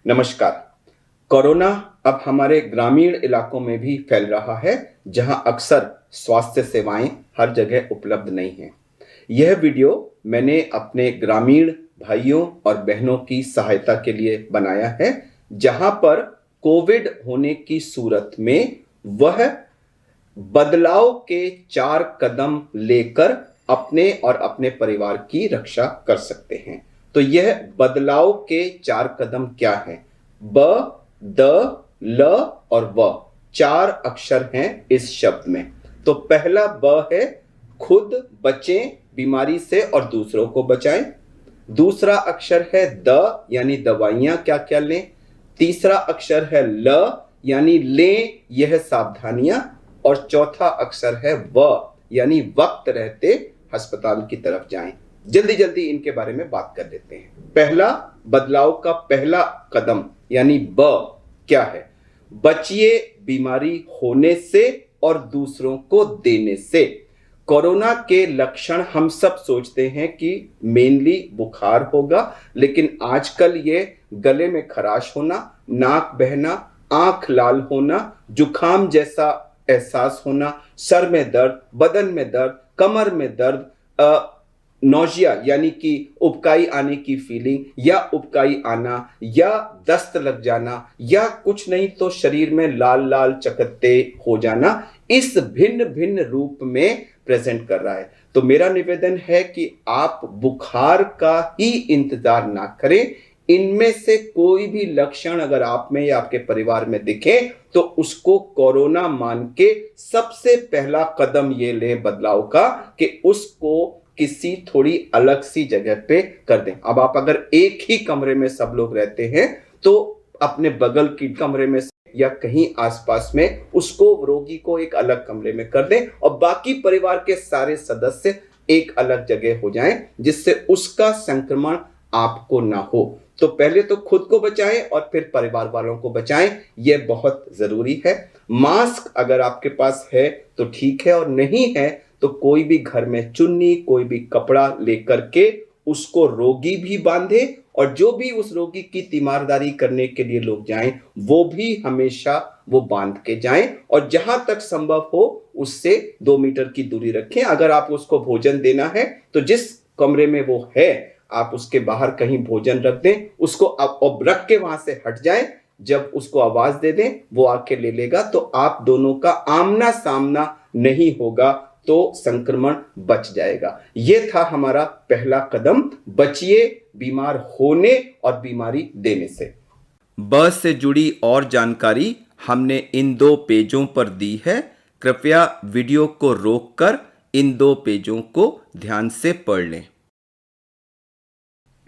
नमस्कार। कोरोना अब हमारे ग्रामीण इलाकों में भी फैल रहा है, जहां अक्सर स्वास्थ्य सेवाएं हर जगह उपलब्ध नहीं हैं। यह वीडियो मैंने अपने ग्रामीण भाइयों और बहनों की सहायता के लिए बनाया है, जहां पर कोविड होने की सूरत में वह बदलाव के 4 कदम लेकर अपने और अपने परिवार की रक्षा कर सकते हैं। तो यह बदलाव के 4 कदम क्या हैं? ब, द, ल और व, 4 अक्षर हैं इस शब्द में। तो पहला ब है, खुद बचें बीमारी से और दूसरों को बचाएं। दूसरा अक्षर है द, यानी दवाइयां क्या क्या लें। तीसरा अक्षर है ल, यानी लें यह सावधानियां। और चौथा अक्षर है व, यानी वक्त रहते अस्पताल की तरफ जाएं। जल्दी जल्दी इनके बारे में बात कर लेते हैं। पहला बदलाव का पहला कदम यानी ब क्या है? बचिए बीमारी होने से और दूसरों को देने से। कोरोना के लक्षण हम सब सोचते हैं कि मेनली बुखार होगा, लेकिन आजकल ये गले में खराश होना, नाक बहना, आंख लाल होना, जुखाम जैसा एहसास होना, सर में दर्द, बदन में दर्द, कमर में दर्द, नौजिया यानी कि उबकाई आने की फीलिंग या उबकाई आना या दस्त लग जाना या कुछ नहीं तो शरीर में लाल लाल चकत्ते हो जाना, इस भिन्न भिन्न रूप में प्रेजेंट कर रहा है। तो मेरा निवेदन है कि आप बुखार का ही इंतजार ना करें। इनमें से कोई भी लक्षण अगर आप में या आपके परिवार में दिखे तो उसको कोरोना मान के सबसे पहला कदम ये ले बदलाव का कि उसको किसी थोड़ी अलग सी जगह पे कर दें। अब आप अगर एक ही कमरे में सब लोग रहते हैं तो अपने बगल की कमरे में या कहीं आसपास में उसको रोगी को एक अलग कमरे में कर दें और बाकी परिवार के सारे सदस्य एक अलग जगह हो जाएं, जिससे उसका संक्रमण आपको ना हो। तो पहले तो खुद को बचाएं और फिर परिवार वालों को बचाएं, यह बहुत जरूरी है। मास्क अगर आपके पास है तो ठीक है, और नहीं है तो कोई भी घर में चुन्नी, कोई भी कपड़ा लेकर के उसको रोगी भी बांधे, और जो भी उस रोगी की तीमारदारी करने के लिए लोग जाएं वो भी हमेशा वो बांध के जाएं, और जहां तक संभव हो उससे 2 मीटर की दूरी रखें। अगर आप उसको भोजन देना है तो जिस कमरे में वो है आप उसके बाहर कहीं भोजन रख दें, उसको अब रख के वहां से हट जाएं। जब उसको आवाज दे दें वो आके ले लेगा, तो आप दोनों का आमना सामना नहीं होगा, तो संक्रमण बच जाएगा। यह था हमारा पहला कदम, बचिए बीमार होने और बीमारी देने से। ब से जुड़ी और जानकारी हमने इन 2 पेजों पर दी है। कृपया वीडियो को रोककर इन 2 पेजों को ध्यान से पढ़ लें।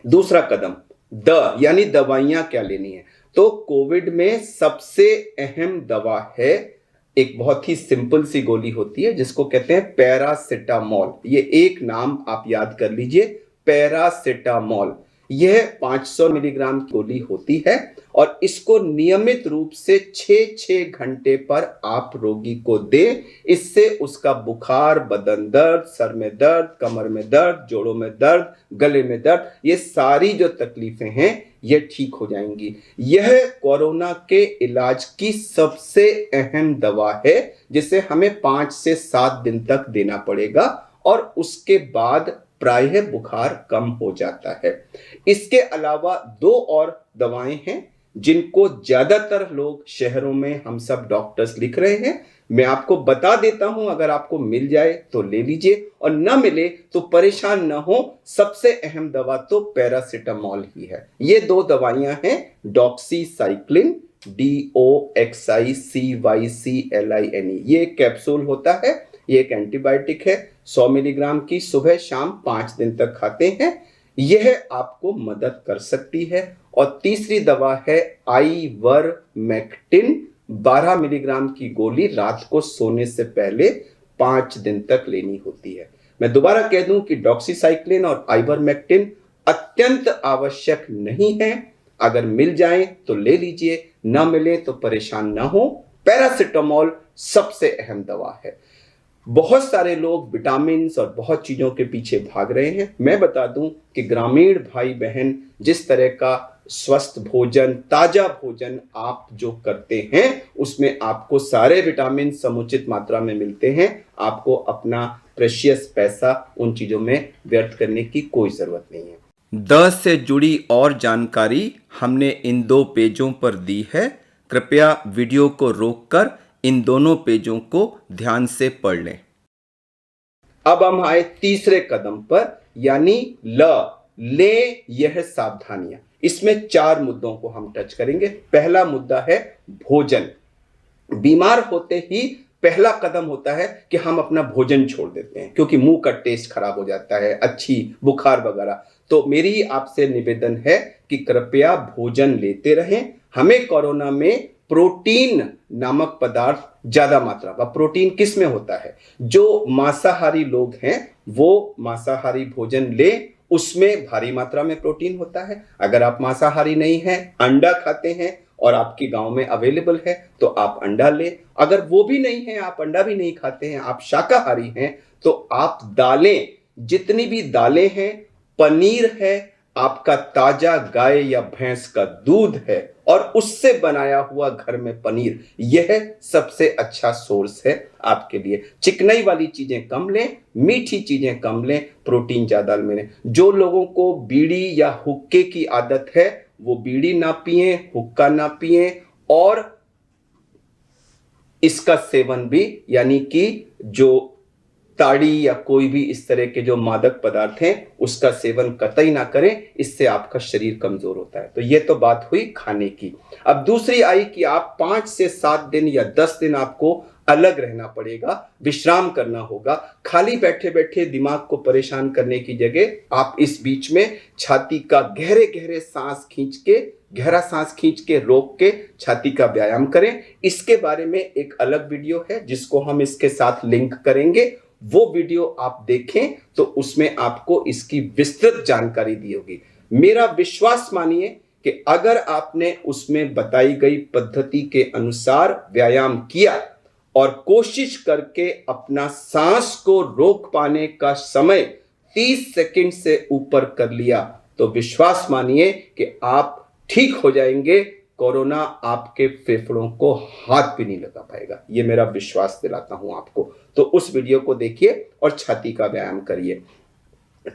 दूसरा कदम द, यानी दवाइयां क्या लेनी है। तो कोविड में सबसे अहम दवा है, एक बहुत ही सिंपल सी गोली होती है जिसको कहते हैं पैरासिटामोल। ये एक नाम आप याद कर लीजिए, पैरासिटामोल। यह 500 मिलीग्राम की गोली होती है और इसको नियमित रूप से 6-6 घंटे पर आप रोगी को दें। इससे उसका बुखार, बदन दर्द, सर में दर्द, कमर में दर्द, जोड़ों में दर्द, गले में दर्द, ये सारी जो तकलीफें हैं ये ठीक हो जाएंगी। यह कोरोना के इलाज की सबसे अहम दवा है, जिसे हमें 5 से 7 दिन तक देना पड़ेगा और उसके बाद प्रायः बुखार कम हो जाता है। इसके अलावा 2 और दवाएं हैं जिनको ज्यादातर लोग शहरों में हम सब डॉक्टर्स लिख रहे हैं। मैं आपको बता देता हूं, अगर आपको मिल जाए तो ले लीजिए और ना मिले तो परेशान ना हो। सबसे अहम दवा तो पैरासिटामोल ही है। ये 2 दवाइयां हैं, डॉक्सीसाइक्लिन, DOXICYCLINE। ये कैप्सूल होता है, ये एक एंटीबायोटिक है, 100 मिलीग्राम की, सुबह शाम 5 दिन तक खाते हैं। यह आपको मदद कर सकती है। और तीसरी दवा है आइवरमेक्टिन, 12 मिलीग्राम की गोली, रात को सोने से पहले 5 दिन तक लेनी होती है। मैं दोबारा कह दूं कि डॉक्सीसाइक्लिन और आइवरमेक्टिन अत्यंत आवश्यक नहीं है। अगर मिल जाए तो ले लीजिए, ना मिले तो परेशान ना हो। पैरासिटामोल सबसे अहम दवा है। बहुत सारे लोग विटामिन और बहुत चीजों के पीछे भाग रहे हैं। मैं बता दूं कि ग्रामीण भाई बहन जिस तरह का स्वस्थ भोजन, ताजा भोजन आप जो करते हैं उसमें आपको सारे विटामिन समुचित मात्रा में मिलते हैं। आपको अपना प्रेशियस पैसा उन चीजों में व्यर्थ करने की कोई जरूरत नहीं है। द से जुड़ी और जानकारी हमने इन 2 पेजों पर दी है। कृपया वीडियो को रोककर इन दोनों पेजों को ध्यान से पढ़ लें। अब हम आए तीसरे कदम पर, यानी ले यह सावधानियां। इसमें 4 मुद्दों को हम टच करेंगे। पहला मुद्दा है भोजन। बीमार होते ही पहला कदम होता है कि हम अपना भोजन छोड़ देते हैं, क्योंकि मुंह का टेस्ट खराब हो जाता है, अच्छी बुखार वगैरह। तो मेरी आपसे निवेदन है कि कृपया भोजन लेते रहें। हमें कोरोना में प्रोटीन नामक पदार्थ ज्यादा मात्रा, व प्रोटीन किस में होता है? जो मांसाहारी लोग हैं वो मांसाहारी भोजन ले, उसमें भारी मात्रा में प्रोटीन होता है। अगर आप मांसाहारी नहीं हैं, अंडा खाते हैं और आपके गांव में अवेलेबल है तो आप अंडा ले। अगर वो भी नहीं है, आप अंडा भी नहीं खाते हैं, आप शाकाहारी हैं, तो आप दालें, जितनी भी दालें हैं, पनीर है, आपका ताजा गाय या भैंस का दूध है और उससे बनाया हुआ घर में पनीर, यह सबसे अच्छा सोर्स है आपके लिए। चिकनाई वाली चीजें कम लें, मीठी चीजें कम लें, प्रोटीन ज्यादा मिले। जो लोगों को बीड़ी या हुक्के की आदत है वो बीड़ी ना पिए, हुक्का ना पिए, और इसका सेवन भी, यानी कि जो ताड़ी या कोई भी इस तरह के जो मादक पदार्थ हैं उसका सेवन कतई ना करें, इससे आपका शरीर कमजोर होता है। तो ये तो बात हुई खाने की। अब दूसरी आई कि आप 5 से 7 दिन या 10 दिन आपको अलग रहना पड़ेगा, विश्राम करना होगा। खाली बैठे बैठे दिमाग को परेशान करने की जगह आप इस बीच में छाती का गहरे गहरे गहरा सांस खींच के रोक के छाती का व्यायाम करें। इसके बारे में एक अलग वीडियो है जिसको हम इसके साथ लिंक करेंगे। वो वीडियो आप देखें तो उसमें आपको इसकी विस्तृत जानकारी दी होगी। मेरा विश्वास मानिए कि अगर आपने उसमें बताई गई पद्धति के अनुसार व्यायाम किया और कोशिश करके अपना सांस को रोक पाने का समय 30 सेकंड से ऊपर कर लिया, तो विश्वास मानिए कि आप ठीक हो जाएंगे। कोरोना आपके फेफड़ों को हाथ भी नहीं लगा पाएगा, ये मेरा विश्वास दिलाता हूं आपको। तो उस वीडियो को देखिए और छाती का व्यायाम करिए।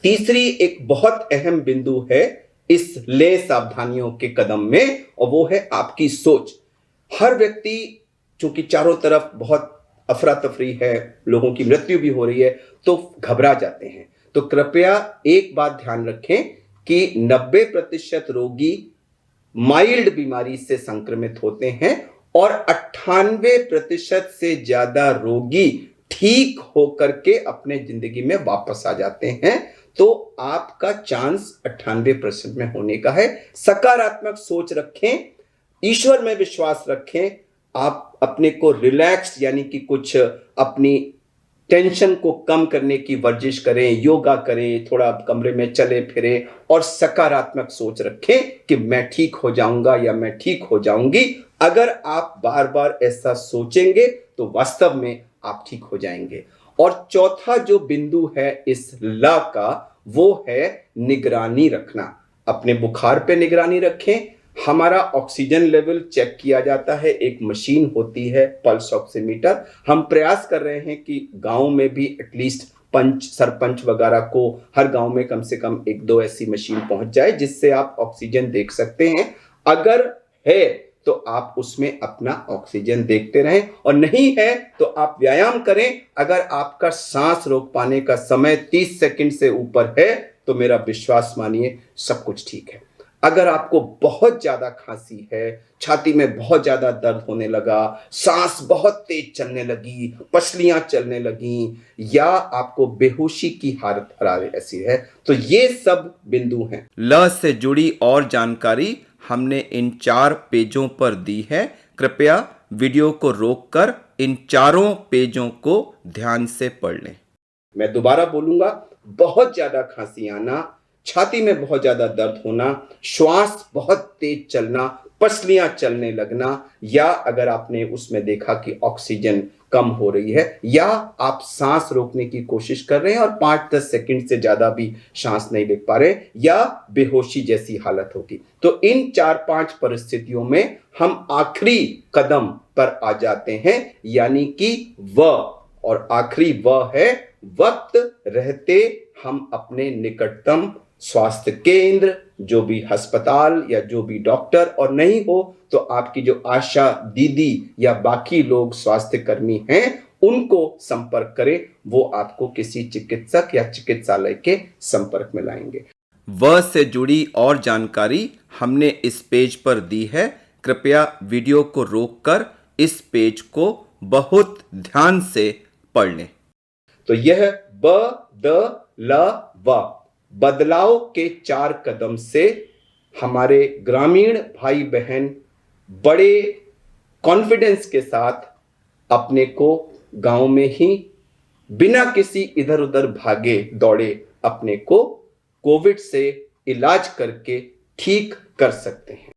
तीसरी एक बहुत अहम बिंदु है इस ले सावधानियों के कदम में, और वो है आपकी सोच। हर व्यक्ति, चूंकि चारों तरफ बहुत अफरा तफरी है, लोगों की मृत्यु भी हो रही है, तो घबरा जाते हैं। तो कृपया एक बात ध्यान रखें कि 90% रोगी माइल्ड बीमारी से संक्रमित होते हैं और 98% से ज्यादा रोगी ठीक होकर के अपने जिंदगी में वापस आ जाते हैं। तो आपका चांस 98% में होने का है। सकारात्मक सोच रखें, ईश्वर में विश्वास रखें, आप अपने को रिलैक्स, यानी कि कुछ अपनी टेंशन को कम करने की वर्जिश करें, योगा करें, थोड़ा कमरे में चले फिरे और सकारात्मक सोच रखें कि मैं ठीक हो जाऊंगा या मैं ठीक हो जाऊंगी। अगर आप बार बार ऐसा सोचेंगे तो वास्तव में आप ठीक हो जाएंगे। और चौथा जो बिंदु है इस ला का, वो है निगरानी रखना। अपने बुखार पे निगरानी रखें। हमारा ऑक्सीजन लेवल चेक किया जाता है, एक मशीन होती है पल्स ऑक्सीमीटर। हम प्रयास कर रहे हैं कि गांव में भी एटलीस्ट सरपंच वगैरह को हर गांव में कम से कम 1-2 ऐसी मशीन पहुंच जाए जिससे आप ऑक्सीजन देख सकते हैं। अगर है तो आप उसमें अपना ऑक्सीजन देखते रहें, और नहीं है तो आप व्यायाम करें। अगर आपका सांस रोक पाने का समय 30 सेकंड से ऊपर है तो मेरा विश्वास मानिए सब कुछ ठीक है। अगर आपको बहुत ज्यादा खांसी है, छाती में बहुत ज्यादा दर्द होने लगा, सांस बहुत तेज चलने लगी, पसलियां चलने लगी, या आपको बेहोशी की हालत ऐसी है, तो ये सब बिंदु हैं। ल से जुड़ी और जानकारी हमने इन 4 पेजों पर दी है। कृपया वीडियो को रोककर इन चारों पेजों को ध्यान से पढ़ लें। मैं दोबारा बोलूंगा, बहुत ज्यादा खांसी आना, छाती में बहुत ज्यादा दर्द होना, श्वास बहुत तेज चलना, पसलियां चलने लगना, या अगर आपने उसमें देखा कि ऑक्सीजन कम हो रही है, या आप सांस रोकने की कोशिश कर रहे हैं और 5-10 सेकंड से ज्यादा भी सांस नहीं ले पा रहे, या बेहोशी जैसी हालत होगी, तो इन 4-5 परिस्थितियों में हम आखिरी कदम पर आ जाते हैं, यानी कि और आखिरी है वक्त रहते हम अपने निकटतम स्वास्थ्य केंद्र, जो भी अस्पताल या जो भी डॉक्टर, और नहीं हो तो आपकी जो आशा दीदी या बाकी लोग स्वास्थ्य कर्मी हैं उनको संपर्क करें, वो आपको किसी चिकित्सक या चिकित्सालय के संपर्क में लाएंगे। से जुड़ी और जानकारी हमने इस पेज पर दी है, कृपया वीडियो को रोककर इस पेज को बहुत ध्यान से पढ़ लें। तो यह बदलाव के 4 कदम से हमारे ग्रामीण भाई बहन बड़े कॉन्फिडेंस के साथ अपने को गांव में ही बिना किसी इधर उधर भागे दौड़े अपने को कोविड से इलाज करके ठीक कर सकते हैं।